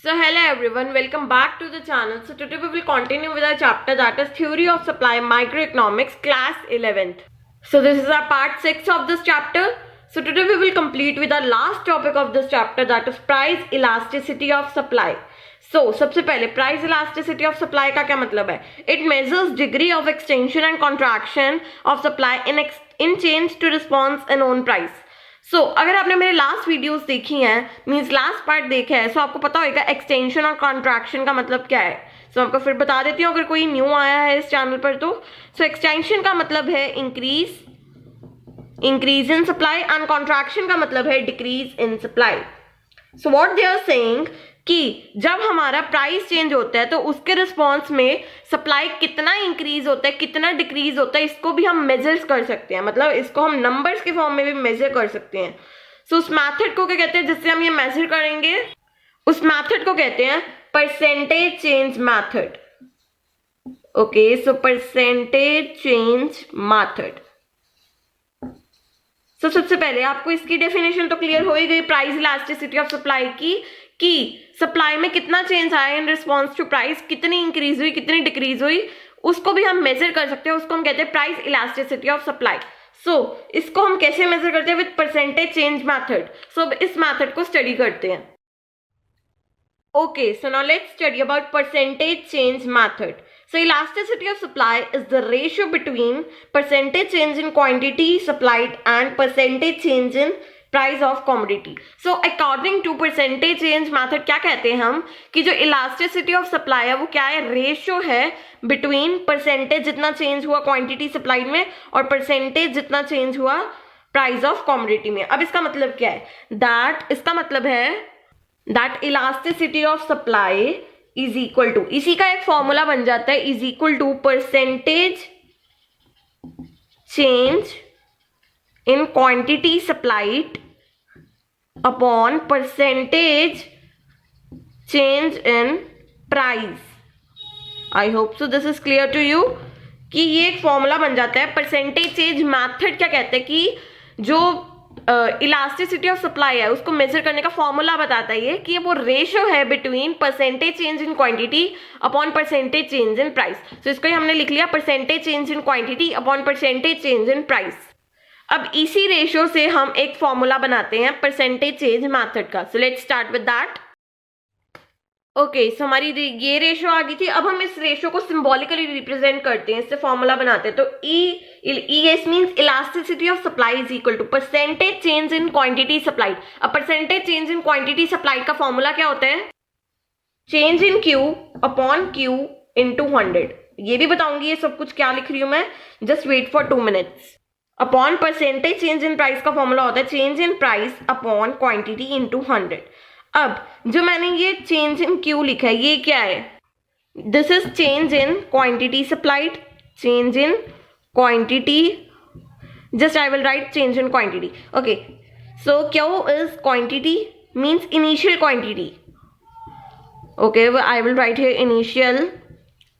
So hello everyone, welcome back to the channel. So today we will continue with our chapter that is Theory of Supply Microeconomics class 11th. So this is our part 6 of this chapter. So today we will complete with our last topic of this chapter that is price elasticity of supply. So सबसे पहले price elasticity of supply का क्या मतलब है? It measures degree of extension and contraction of supply in change to response and on price. सो अगर आपने मेरे last videos देखी हैं मीन्स लास्ट पार्ट देखा है सो आपको पता होगा एक्सटेंशन और कॉन्ट्रैक्शन का मतलब क्या है. सो आपको फिर बता देती हूँ अगर कोई न्यू आया है इस चैनल पर तो. सो एक्सटेंशन का मतलब है increase in supply and contraction का मतलब है decrease in supply. So what they are saying कि जब हमारा प्राइस चेंज होता है तो उसके रिस्पॉन्स में सप्लाई कितना इंक्रीज होता है कितना डिक्रीज होता है इसको भी हम मेजर्स कर सकते हैं. मतलब इसको हम नंबर्स के फॉर्म में भी मेजर कर सकते हैं. सो उस मेथड को क्या कहते हैं जिससे हम ये मेजर करेंगे उस मेथड को कहते हैं percentage change method. Okay, so percentage change method. So सबसे पहले आपको इसकी डेफिनेशन तो क्लियर हो ही गई प्राइस इलास्टिसिटी ऑफ सप्लाई की कि सप्लाई में कितना चेंज आया इन रिस्पॉन्स टू प्राइस, कितनी इंक्रीज हुई कितनी डिक्रीज हुई, उसको भी हम मेजर कर सकते हैं. उसको हम कहते हैं प्राइस इलास्टिसिटी ऑफ सप्लाई. सो इसको हम कैसे मेजर करते हैं विद परसेंटेज चेंज मेथड. सो इस मेथड को स्टडी करते हैं. Okay, so now let's study about percentage change method. So elasticity of supply is the ratio between percentage change in quantity supplied and percentage change in price of commodity. So according to percentage change method क्या कहते हैं हम कि जो elasticity of supply है वो क्या है, रेशियो है between percentage जितना चेंज हुआ क्वांटिटी सप्लाई में और परसेंटेज जितना चेंज हुआ प्राइस ऑफ कॉमोडिटी में. अब इसका मतलब क्या है इसका मतलब है that elasticity of supply is equal to, इसी का एक फॉर्मूला बन जाता है is equal to percentage change in quantity supplied upon percentage change in price. I hope so this is clear to you कि ये एक फॉर्मूला बन जाता है. परसेंटेज चेंज मेथड क्या कहते हैं कि जो इलास्टिसिटी ऑफ सप्लाई है उसको मेजर करने का फॉर्मूला बताता है ये कि वो रेशियो है between percentage change in quantity upon percentage change in price. So इसको हमने लिख लिया percentage change in quantity upon percentage change in price. अब इसी रेशियो से हम एक फॉर्मूला बनाते हैं परसेंटेज चेंज मेथड का. So let's start with that. Okay, so हमारी ये रेशियो आ गई थी. अब हम इस रेशियो को सिंबॉलिकली रिप्रेजेंट करते हैं, इससे फॉर्मूला बनाते हैं. तो ES means elasticity of supply is equal to percentage change in quantity supplied. अब percentage change in quantity supplied का फॉर्मूला क्या होता है, change in Q upon Q into 100. ये भी बताऊंगी ये सब कुछ क्या लिख रही हूं मैं, just wait for 2 minutes. Upon percentage change in price का फॉर्मूला होता है change in price upon quantity into 100. अब जो मैंने ये चेंज इन Q लिखा है ये क्या है, this is change in quantity supplied, change in quantity, just I will write change in quantity. Okay, so Q is quantity means initial quantity. Okay, I will write here initial.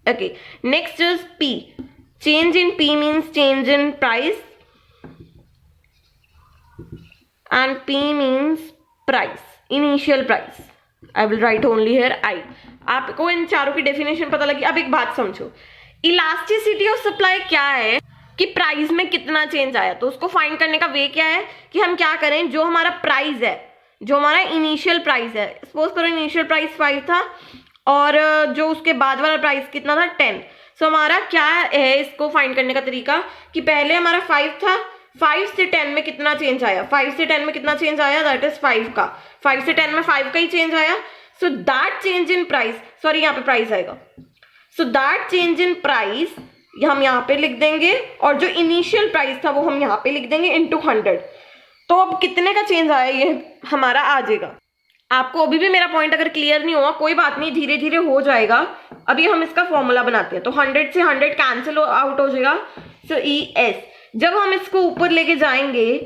Okay, next is P, change in P means change in price and P means price, initial price. I will write only here I. आपको इन चारों की definition पता लगी. अब एक बात समझो, elasticity of supply क्या है कि प्राइस में कितना चेंज आया. तो उसको फाइंड करने का वे क्या है कि हम क्या करें, जो हमारा प्राइस है, जो हमारा इनिशियल प्राइस है, सपोज करो इनिशियल प्राइस 5 था और जो उसके बाद वाला प्राइस कितना था 10. सो हमारा क्या है इसको फाइंड करने का तरीका कि पहले हमारा 5 था, 5 से 10 में कितना चेंज आया, 5 से 10 में कितना चेंज आया, दैट इज 5 का, 5 से 10 में 5 का ही चेंज आया. So that change in price, sorry यहाँ पे प्राइस आएगा, so that change in price हम यहाँ पे लिख देंगे और जो इनिशियल प्राइस था वो हम यहाँ पे लिख देंगे इंटू 100. तो अब कितने का चेंज आया ये हमारा आ जाएगा. आपको अभी भी मेरा पॉइंट अगर क्लियर नहीं हुआ कोई बात नहीं, धीरे धीरे हो जाएगा. अभी हम इसका फॉर्मूला बनाते हैं. तो 100 से 100 कैंसिल आउट हो जाएगा. सो ES जब हम इसको ऊपर लेके जाएंगे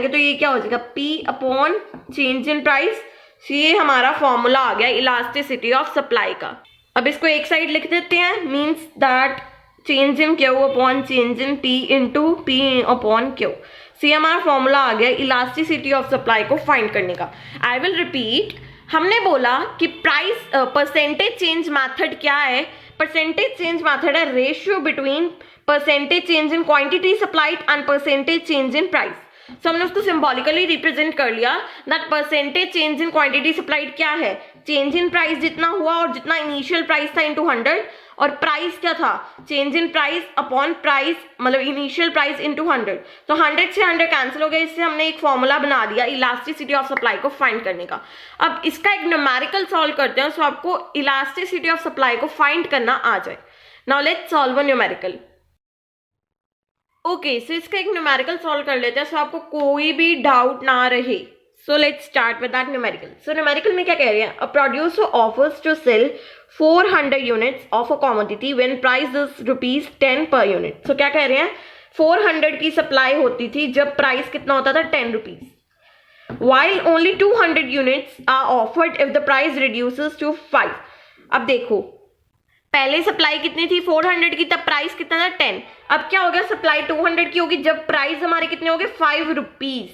तो ये क्या हो जाएगा P upon change in price. ये हमारा फॉर्मूला आ गया इलास्टिसिटी ऑफ सप्लाई का. अब इसको एक साइड लिख देते हैं, means that change in Q upon change in P into P upon Q. सो ये हमारा फॉर्मूला आ गया इलास्टिसिटी ऑफ सप्लाई को फाइंड करने का. आई विल रिपीट, हमने बोला कि प्राइस परसेंटेज चेंज मेथड क्या है? परसेंटेज चेंज मेथड है ratio between percentage change in quantity supplied and percentage change in price. So हमने उसको सिंबॉलिकली रिप्रेजेंट कर लिया that percentage change in quantity supplied क्या है? चेंज इन प्राइस जितना हुआ और जितना इनिशियल प्राइस था इनटू 100, और प्राइस क्या था? Change in price upon price, मतलब इनिशियल प्राइस इनटू 100। तो 100 से 100 कैंसिल हो गया, इससे हमने एक फॉर्मूला बना दिया इलास्टिसिटी ऑफ सप्लाई को फाइंड करने का। अब इसका एक न्यूमेरिकल सॉल्व करते हैं, सो आपको इलास्टिसिटी ऑफ सप्लाई को फाइंड करना आ जाए। Now let's solve a numerical. Okay, so इसका एक न्यूमेरिकल सॉल्व कर लेते हैं, सो आपको कोई भी डाउट ना रहे। So let's start with that numerical. So numerical में क्या कह रहे हैं? A producer offers to sell 400 units of a commodity when price is ₹10 per unit. सो क्या कह रहे हैं? 400 की सप्लाई होती थी जब प्राइस कितना होता था? ₹10। while only 200 units are offered if the price reduces to 5। अब देखो, पहले सप्लाई कितनी थी? 400 की, तब प्राइस कितना था? 10। अब क्या हो गया? सप्लाई 200 की होगी जब प्राइस हमारे कितने हो गए? ₹5।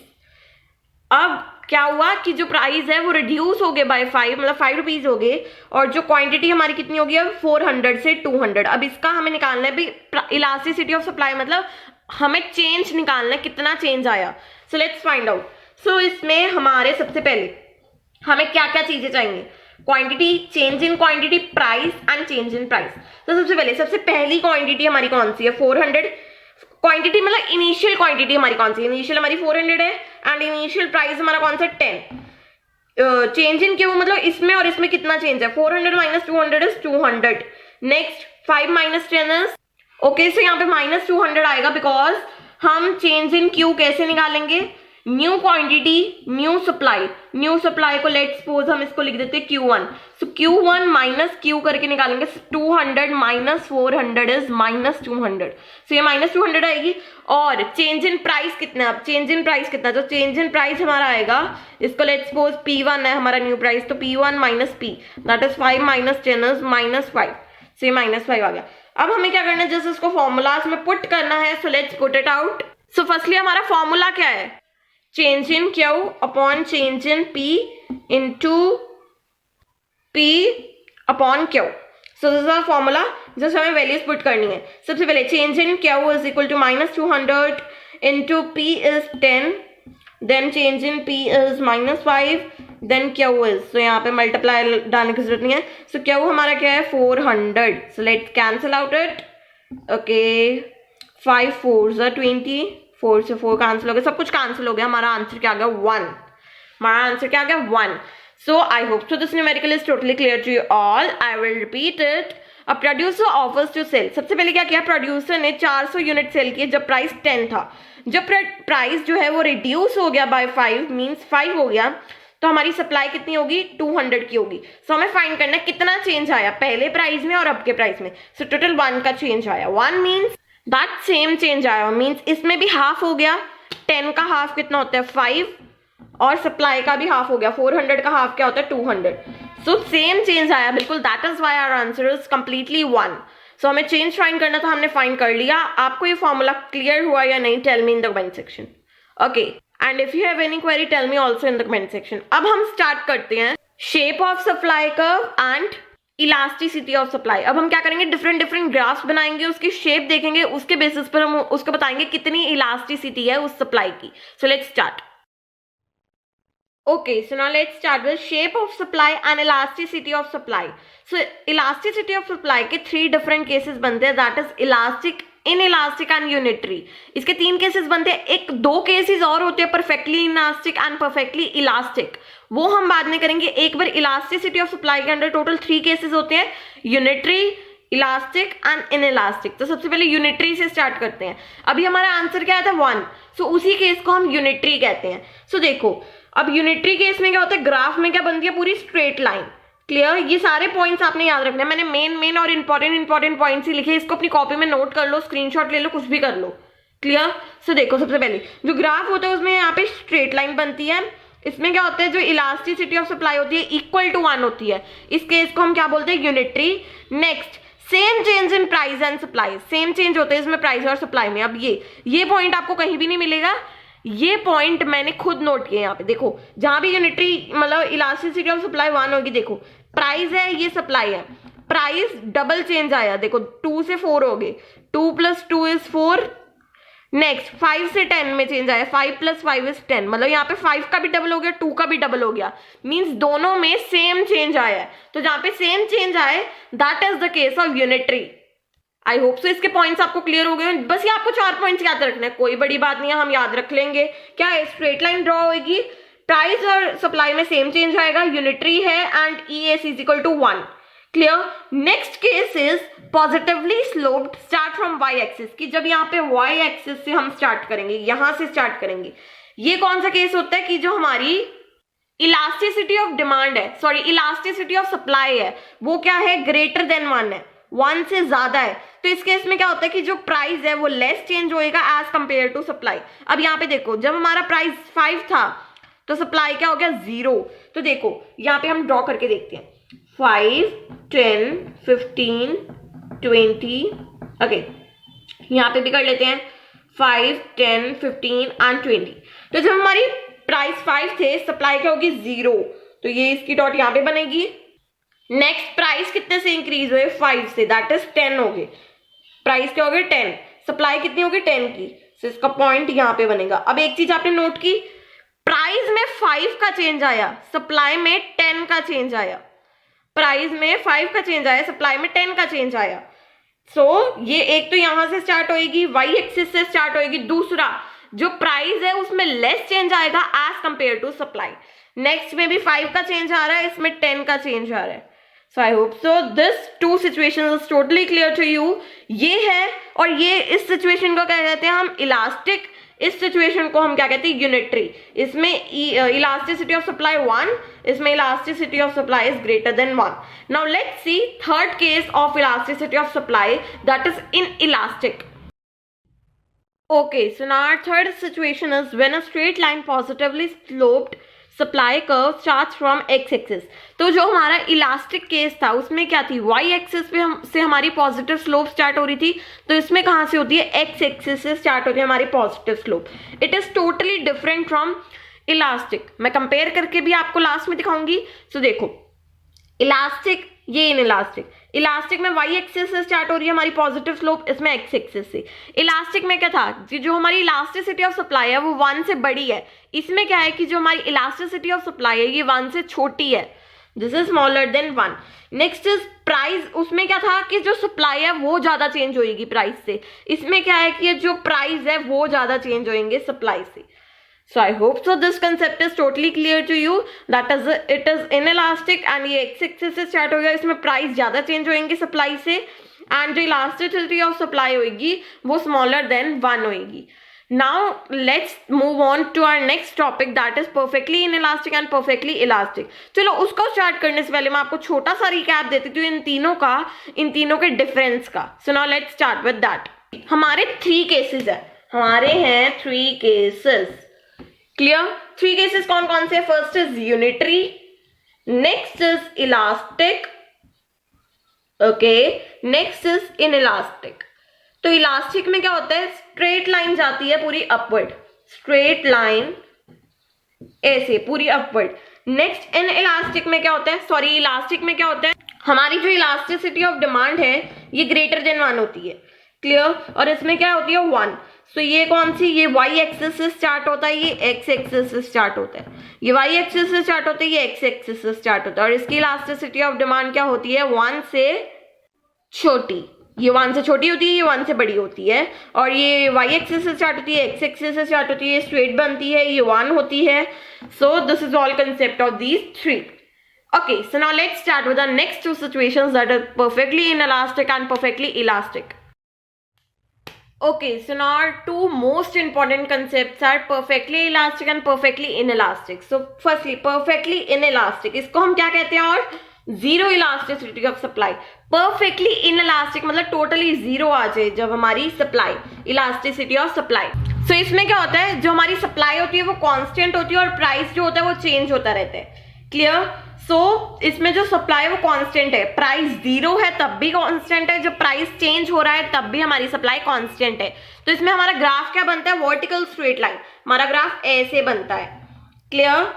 अब क्या हुआ कि जो प्राइस है वो रिड्यूस हो गए बाय 5, मतलब ₹5 हो गए, और जो क्वांटिटी हमारी कितनी होगी अब? 400 से 200। अब इसका हमें निकालना है भी इलास्टिसिटी ऑफ सप्लाई, मतलब हमें चेंज निकालना है, कितना चेंज आया। So let's find out. So इसमें हमारे सबसे पहले हमें क्या क्या चीजें चाहिए? Quantity, change in quantity, price and change in price. तो सबसे पहली क्वांटिटी हमारी कौन सी है? 400। क्वांटिटी मतलब इनिशियल क्वांटिटी हमारी कौन सी है? इनिशियल हमारी 400 है एंड इनिशियल प्राइस हमारा कौन सा? 10। चेंज इन क्यों, मतलब इसमें और इसमें कितना चेंज है? 400 minus 200 is 200। Next 5 minus 10 is, okay, so यहाँ पे -200 आएगा बिकॉज हम चेंज इन क्यू कैसे निकालेंगे? New quantity new supply, new supply को लेट्स सपोज हम इसको लिख देते हैं Q1। सो Q1 माइनस Q करके निकालेंगे, 200 माइनस 400 इज -200। सो ये -200 आएगी। और चेंज इन प्राइस कितना? अब चेंज इन प्राइस कितना? तो चेंज इन प्राइस हमारा आएगा, इसको लेट्स सपोज P1 है हमारा न्यू प्राइस, तो P1 minus P that is 5 minus 10 is -5। सो ये -5 आ गया। अब हमें क्या करना है? जस्ट इसको फॉर्मूलाज में पुट करना है। So let's put it out. So firstly हमारा फॉर्मूला क्या है? Change in Q upon change in P into P upon Q। So this is our formula, just हमें वैल्यूज पुट करनी है। सबसे पहले change in Q is equal to -200 into P is 10, then change in P is -5, then Q is, so यहाँ पे multiply डालने की जरूरत नहीं है। सो Q हमारा क्या है? 400। So let's cancel out it. Okay, 5 4s are 20, 4 से 4 कैंसिल हो गया, सब कुछ कैंसिल हो गया। हमारा आंसर क्या आ गया? 1। हमारा आंसर क्या आ गया? 1। So I hope so this numerical is totally clear to you all. I will repeat it. A producer offers to sell, सबसे पहले क्या किया? प्रोड्यूसर ने 400 यूनिट सेल किए जब प्राइस 10 था। जब प्राइस जो है वो रिड्यूस हो गया बाय 5, मीन्स 5 हो गया, तो हमारी सप्लाई कितनी होगी? 200 की होगी। सो हमें फाइंड करना है कितना चेंज आया पहले प्राइस में और अब के प्राइस में। सो टोटल 1 का चेंज आया। 1 मीन्स दैट सेम चेंज आया, मीन्स इसमें भी हाफ हो गया। 10 का हाफ कितना होता है? 5, और सप्लाई का भी हाफ हो गया। 400 का हाफ क्या होता है? 200। सो सेम चेंज आया बिल्कुल। That is why our answer is completely 1। So हमें चेंज फाइंड करना था, हमने फाइंड कर लिया। आपको ये फॉर्मूला क्लियर हुआ या नहीं? Tell me in the comment section. Okay, and if you have any query tell me also in the comment section. अब हम स्टार्ट करते हैं shape of supply curve and elasticity of supply. अब हम क्या करेंगे? डिफरेंट ग्राफ्स बनाएंगे, उसकी शेप देखेंगे, उसके बेसिस पर हम उसको बताएंगे कितनी इलास्टिसिटी है उस सप्लाई की। सो let's start. Okay, so now let's start with shape of supply and elasticity of supply. So elasticity of supply के 3 different cases बनते हैं, that is elastic, inelastic and unitary. इसके 3 cases बनते हैं। एक 2 cases और होते हैं perfectly inelastic and perfectly elastic, वो हम बाद में करेंगे। एक बार elasticity of supply के अंदर टोटल 3 cases होते हैं, unitary, इलास्टिक एंड इनइलास्टिक। तो सबसे पहले यूनिटरी से स्टार्ट करते हैं। अभी हमारा आंसर क्या आया था? 1। सो उसी केस को हम यूनिटरी कहते हैं। सो देखो, अब यूनिटरी केस में क्या होता है? ग्राफ में क्या बनती है? पूरी स्ट्रेट लाइन। क्लियर? ये सारे पॉइंट्स आपने याद रखना है। मैंने मेन और इंपॉर्टेंट पॉइंट्स ही लिखे, इसको अपनी कॉपी में नोट कर लो, स्क्रीनशॉट ले लो, कुछ भी कर लो। क्लियर? सो देखो, सबसे पहले जो ग्राफ होता है उसमें यहाँ पे स्ट्रेट लाइन बनती है। इसमें क्या होता है? जो इलास्टिसिटी ऑफ सप्लाई होती है इक्वल टू 1 होती है। इस केस को हम क्या बोलते हैं? Unitary. Next, same change in price and supply, same change होते हैं इसमें प्राइस और सप्लाई में। अब ये पॉइंट आपको कहीं भी नहीं मिलेगा, ये पॉइंट मैंने खुद नोट किया। यहाँ पे देखो, जहां भी यूनिटरी मतलब इलास्टिसिटी ऑफ सप्लाई 1 होगी, देखो प्राइस है, ये सप्लाई है, प्राइस डबल चेंज आया, देखो 2 से 4 हो गए, 2 + 2 = 4। नेक्स्ट 5 से 10 में चेंज आया, 5 + 5 = 10, मतलब यहाँ पे 5 का भी डबल हो गया, 2 का भी डबल हो गया, मींस दोनों में सेम चेंज आया है। तो जहां पे सेम चेंज आए that is the case of unitary. I hope सो इसके पॉइंट्स आपको क्लियर हो गए। बस ये आपको 4 पॉइंट्स याद रखना है, कोई बड़ी बात नहीं है, हम याद रख लेंगे। क्या है, स्ट्रेट लाइन ड्रॉ होगी, प्राइस और सप्लाई में सेम चेंज आएगा, यूनिटरी है, and ES = 1। Clear. Next case is positively sloped start from y axis, की जब यहाँ पे y एक्सिस से हम स्टार्ट करेंगे, यहां से स्टार्ट करेंगे। ये कौन सा केस होता है कि जो हमारी इलास्टिसिटी ऑफ डिमांड है, सॉरी इलास्टिसिटी ऑफ सप्लाई है, वो क्या है, ग्रेटर देन 1 है, 1 से ज्यादा है। तो इस केस में क्या होता है कि जो प्राइस है वो लेस चेंज होएगा एज कंपेयर टू सप्लाई। अब यहाँ पे देखो, जब हमारा प्राइस 5 था तो सप्लाई क्या हो गया, 0। तो देखो यहाँ पे हम ड्रॉ करके देखते हैं, 5, 10, 15, 20। ओके, यहाँ पे भी कर लेते हैं 5, 10, 15 एंड 20। तो जब हमारी प्राइस 5 थे, सप्लाई क्या होगी, 0, तो ये इसकी डॉट यहाँ पे बनेगी। नेक्स्ट प्राइस कितने से इंक्रीज हुए, 5 से, दैट इज 10 हो गए, प्राइस क्या हो गई 10, सप्लाई कितनी होगी 10 की, तो इसका पॉइंट यहाँ पे बनेगा। अब एक चीज आपने नोट की, प्राइस में 5 का चेंज आया, सप्लाई में 10 का चेंज आया, प्राइस में 5 का चेंज आया, सप्लाई में 10 का चेंज आया। ये एक तो यहां से स्टार्ट होएगी, y एक्सिस से स्टार्ट होएगी। दूसरा, जो प्राइस है उसमें लेस चेंज आएगा as compared to supply. Next में भी 5 का चेंज आ रहा है, इसमें 10 का चेंज आ रहा है। So I hope so this 2 situations is totally clear to you. ये है, और ये इस सिचुएशन को क्या कहते हैं हम, इलास्टिक, इस सिचुएशन को हम क्या कहते हैं, यूनिटरी। इसमें इलास्टिसिटी ऑफ सप्लाई 1, इसमें elasticity of supply is greater than 1। Now let's see third case of elasticity of supply, that is inelastic. Okay, so now our third situation is when a straight line positively sloped supply curve starts from x axis. तो जो हमारा elastic case था उसमें क्या थी, y axis पे से हमारी पॉजिटिव स्लोप स्टार्ट हो रही थी, तो इसमें कहाँ से होती है, x एक्सिस से स्टार्ट होती है हमारी positive slope. It is totally different from elastic. मैं कंपेयर करके भी आपको लास्ट में दिखाऊंगी। सो देखो, इलास्टिक, ये इनइलास्टिक। इलास्टिक में y एक्सिस से स्टार्ट हो रही है हमारी पॉजिटिव स्लोप, इसमें x एक्सिस से। इलास्टिक में क्या था, जो हमारी इलास्टिसिटी ऑफ सप्लाई है वो 1 से बड़ी है। इसमें क्या है कि जो हमारी इलास्टिसिटी ऑफ सप्लाई है ये 1 से छोटी है, this is smaller than 1। Next is price, उसमें क्या था कि जो सप्लाई है वो ज्यादा चेंज होगी प्राइस से। इसमें क्या है कि जो प्राइस है वो ज्यादा चेंज होंगे सप्लाई से। So I hope so this concept is totally clear to you. That is it is inelastic and ये x axis से स्टार्ट हो गया, इसमें प्राइस ज्यादा चेंज होंगे सप्लाई से, एंड जो इलास्टिसिटी ऑफ सप्लाई होगी वो स्मॉलर देन 1 होगी। Now let's move on to our next topic, that is perfectly inelastic and perfectly elastic. चलो उसको स्टार्ट करने से पहले मैं आपको छोटा सा रिकैप देती हूँ इन तीनों के डिफरेंस का। So now let's start with that. हमारे 3 केसेस है, हमारे हैं 3 केसेस। क्लियर, 3 केसेस कौन कौन से, first is unitary, next is elastic, okay, next is inelastic. तो इलास्टिक में क्या होता है, स्ट्रेट लाइन जाती है पूरी अपवर्ड, स्ट्रेट लाइन ऐसे पूरी अपवर्ड। नेक्स्ट इनइलास्टिक में क्या होता है, सॉरी इलास्टिक में क्या होता है, हमारी जो इलास्टिसिटी ऑफ डिमांड है ये ग्रेटर देन 1 होती है। क्लियर, और इसमें क्या होती है 1। तो ये कौन सी, ये y एक्सिस से स्टार्ट होता है, ये x एक्सिस से स्टार्ट होता है, ये y एक्सिस से स्टार्ट होता है, ये x एक्सिस से स्टार्ट होता है। और इसकी इलास्टिसिटी ऑफ डिमांड क्या होती है, 1 से छोटी, ये 1 से छोटी होती है, ये 1 से बड़ी होती है। और ये y एक्सिस से स्टार्ट होती है, x एक्सिस से स्टार्ट होती है, स्ट्रेट बनती है, ये 1 होती है। सो this is all concept of these 3। Okay, so now let's start with the next 2 situations, that are perfectly inelastic and perfectly elastic. Okay, so now our 2 most important concepts are perfectly elastic and perfectly inelastic. So firstly, perfectly inelastic, इसको हम क्या कहते हैं, और zero elasticity of supply. Perfectly inelastic मतलब totally zero आ जाए जब हमारी supply, elasticity of supply. So इसमें क्या होता है, जो हमारी supply होती है वो constant होती है और price जो होता है वो change होता रहता है। Clear? इसमें जो सप्लाई है वो कांस्टेंट है, प्राइस 0 है तब भी कांस्टेंट है, जब प्राइस चेंज हो रहा है तब भी हमारी सप्लाई कांस्टेंट है। तो इसमें हमारा ग्राफ क्या बनता है, वर्टिकल स्ट्रेट लाइन, हमारा ग्राफ ऐसे बनता है। Clear?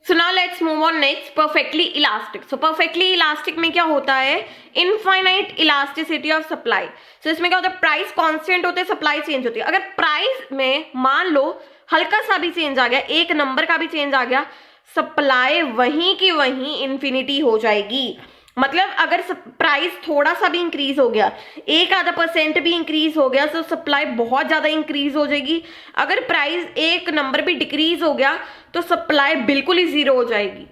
So now let's move on next, perfectly elastic. So perfectly elastic में क्या होता है, इनफाइनाइट इलास्टिसिटी ऑफ सप्लाई। सो इसमें क्या होता है, प्राइस कांस्टेंट होते हैं, सप्लाई चेंज होती है। अगर प्राइस में मान लो हल्का सा भी चेंज आ गया, एक नंबर का भी चेंज आ गया, सप्लाई वहीं की वहीं इन्फिनिटी हो जाएगी। मतलब अगर प्राइस थोड़ा सा भी इंक्रीज हो गया, 1-आधा% भी इंक्रीज हो गया, तो सप्लाई बहुत ज्यादा इंक्रीज हो जाएगी। अगर प्राइस एक नंबर भी डिक्रीज हो गया तो सप्लाई बिल्कुल ही 0 हो जाएगी।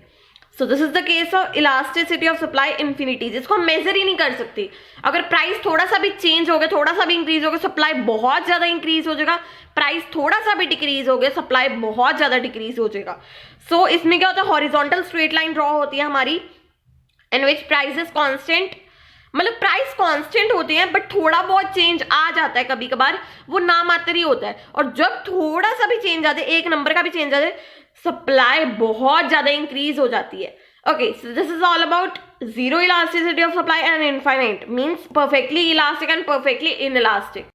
सो this is the case of elasticity of supply infinity, जिसको हम मेजर ही नहीं कर सकते। अगर प्राइस थोड़ा सा भी चेंज हो गया, थोड़ा सा भी इंक्रीज हो गया, सप्लाई बहुत ज्यादा इंक्रीज हो जाएगा। प्राइस थोड़ा सा भी डिक्रीज हो गया, सप्लाई बहुत ज्यादा डिक्रीज हो जाएगा। सो इसमें क्या होता है, हॉरिजॉन्टल स्ट्रेट लाइन ड्रॉ होती है हमारी, इन विच प्राइस इज कांस्टेंट। मतलब प्राइस कांस्टेंट होते हैं बट थोड़ा बहुत चेंज आ जाता है कभी कभार, वो नामात्र ही होता है। और जब थोड़ा सा भी चेंज आता है, एक नंबर का भी चेंज आता है, सप्लाई बहुत ज्यादा इंक्रीज हो जाती है। Okay, so this is all about zero elasticity of supply and infinite, means perfectly elastic and perfectly inelastic.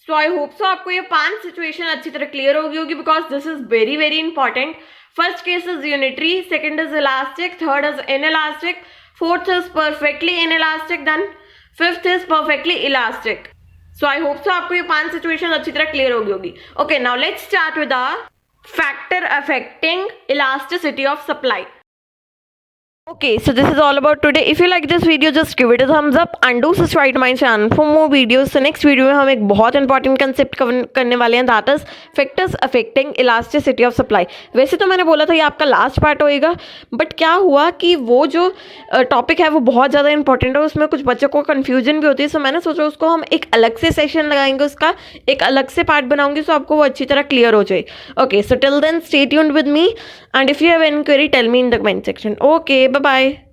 So I hope सो आपको ये 5 सिचुएशन अच्छी तरह क्लियर होगी because this is very very important. First case is unitary, second is elastic, third is inelastic, fourth is perfectly inelastic, then fifth is perfectly elastic. So I hope so आपको ये 5 situation अच्छी तरह clear होगी। Okay, now let's start with the factor affecting elasticity of supply. Okay, so this is all about today. If you like this video, just give it a thumbs up and do subscribe to my channel for more videos. So next video में हम एक बहुत important concept करने वाले हैं, that is factors affecting elasticity of supply. वैसे तो मैंने बोला था ये आपका लास्ट पार्ट होएगा, बट क्या हुआ कि वो जो टॉपिक है वो बहुत ज़्यादा इंपॉर्टेंट है, उसमें कुछ बच्चों को कन्फ्यूजन भी होती है। सो मैंने सोचा उसको हम एक अलग से सेशन लगाएंगे, उसका एक अलग से पार्ट बनाऊंगी, सो आपको वो अच्छी तरह क्लियर हो जाए। Okay, so till then stay tuned with me and if you have any query tell me in the comment section. Okay, bye bye.